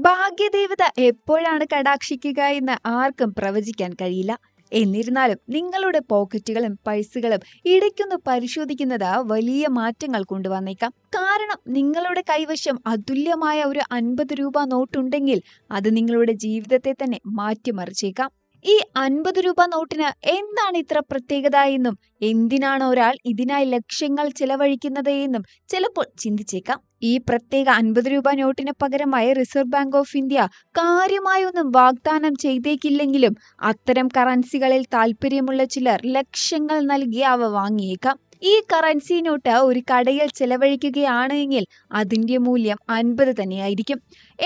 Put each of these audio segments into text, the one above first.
ഭാഗ്യദേവത എപ്പോഴാണ് കടാക്ഷിക്കുക എന്ന് ആർക്കും പ്രവചിക്കാൻ കഴിയില്ല. എന്നിരുന്നാലും നിങ്ങളുടെ പോക്കറ്റുകളും പൈസകളും ഇടയ്ക്കൊന്ന് പരിശോധിക്കുന്നത് വലിയ മാറ്റങ്ങൾ കൊണ്ടുവന്നേക്കാം. കാരണം നിങ്ങളുടെ കൈവശം അതുല്യമായ ഒരു 50 രൂപ നോട്ടുണ്ടെങ്കിൽ അത് നിങ്ങളുടെ ജീവിതത്തെ തന്നെ മാറ്റിമറിച്ചേക്കാം. ഈ 50 രൂപ നോട്ടിന് എന്താണ് ഇത്ര പ്രത്യേകത എന്നും എന്തിനാണ് ഒരാൾ ഇതിനായി ലക്ഷങ്ങൾ ചെലവഴിക്കുന്നത് എന്നും ചിലപ്പോൾ ചിന്തിച്ചേക്കാം. ഈ പ്രത്യേക 50 രൂപ നോട്ടിന് പകരമായി റിസർവ് ബാങ്ക് ഓഫ് ഇന്ത്യ കാര്യമായൊന്നും വാഗ്ദാനം ചെയ്തേക്കില്ലെങ്കിലും അത്തരം കറൻസികളിൽ താല്പര്യമുള്ള ചിലർ ലക്ഷങ്ങൾ നൽകി അവ വാങ്ങിയേക്കാം. ഈ കറൻസി നോട്ട് ഒരു കടയിൽ ചെലവഴിക്കുകയാണ് എങ്കിൽ അതിന്റെ മൂല്യം 50 തന്നെയായിരിക്കും.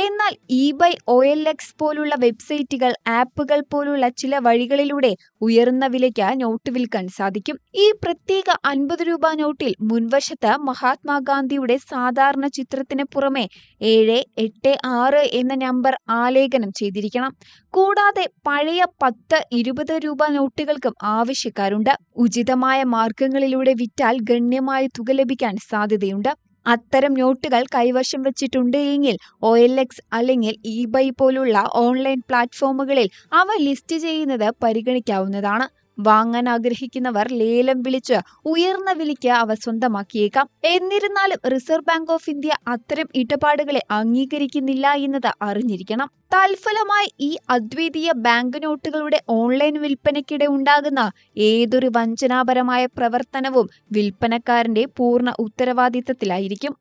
എന്നാൽ eBay, OLX പോലുള്ള വെബ്സൈറ്റുകൾ, ആപ്പുകൾ പോലുള്ള ചില വഴികളിലൂടെ ഉയർന്ന വിലയ്ക്ക് നോട്ട് വിൽക്കാൻ സാധിക്കും. ഈ പ്രത്യേക 50 രൂപ നോട്ടിൽ മുൻവശത്ത് മഹാത്മാഗാന്ധിയുടെ സാധാരണ ചിത്രത്തിന് പുറമെ 786 എന്ന നമ്പർ ആലേഖനം ചെയ്തിരിക്കണം. കൂടാതെ പഴയ 10, 20 രൂപ നോട്ടുകൾക്കും ആവശ്യക്കാരുണ്ട്. ഉചിതമായ മാർഗങ്ങളിലൂടെ വിറ്റാൽ ഗണ്യമായ തുക ലഭിക്കാൻ സാധ്യതയുണ്ട്. അത്തരം നോട്ടുകൾ കൈവശം വെച്ചിട്ടുണ്ട് എങ്കിൽ OLX അല്ലെങ്കിൽ eBay പോലുള്ള ഓൺലൈൻ പ്ലാറ്റ്ഫോമുകളിൽ അവ ലിസ്റ്റ് ചെയ്യുന്നത് പരിഗണിക്കാവുന്നതാണ്. വാങ്ങാൻ ആഗ്രഹിക്കുന്നവർ ലേലം വിളിച്ച് ഉയർന്ന വിലയ്ക്ക് അവ സ്വന്തമാക്കിയേക്കാം. എന്നിരുന്നാലും റിസർവ് ബാങ്ക് ഓഫ് ഇന്ത്യ അത്തരം ഇടപാടുകളെ അംഗീകരിക്കുന്നില്ല എന്നത് അറിഞ്ഞിരിക്കണം. തൽഫലമായി ഈ അദ്വിതീയ ബാങ്ക് നോട്ടുകളുടെ ഓൺലൈൻ വിൽപ്പനയ്ക്കിടെ ഉണ്ടാകുന്ന ഏതൊരു വഞ്ചനാപരമായ പ്രവർത്തനവും വിൽപ്പനക്കാരന്റെ പൂർണ്ണ ഉത്തരവാദിത്തത്തിലായിരിക്കും.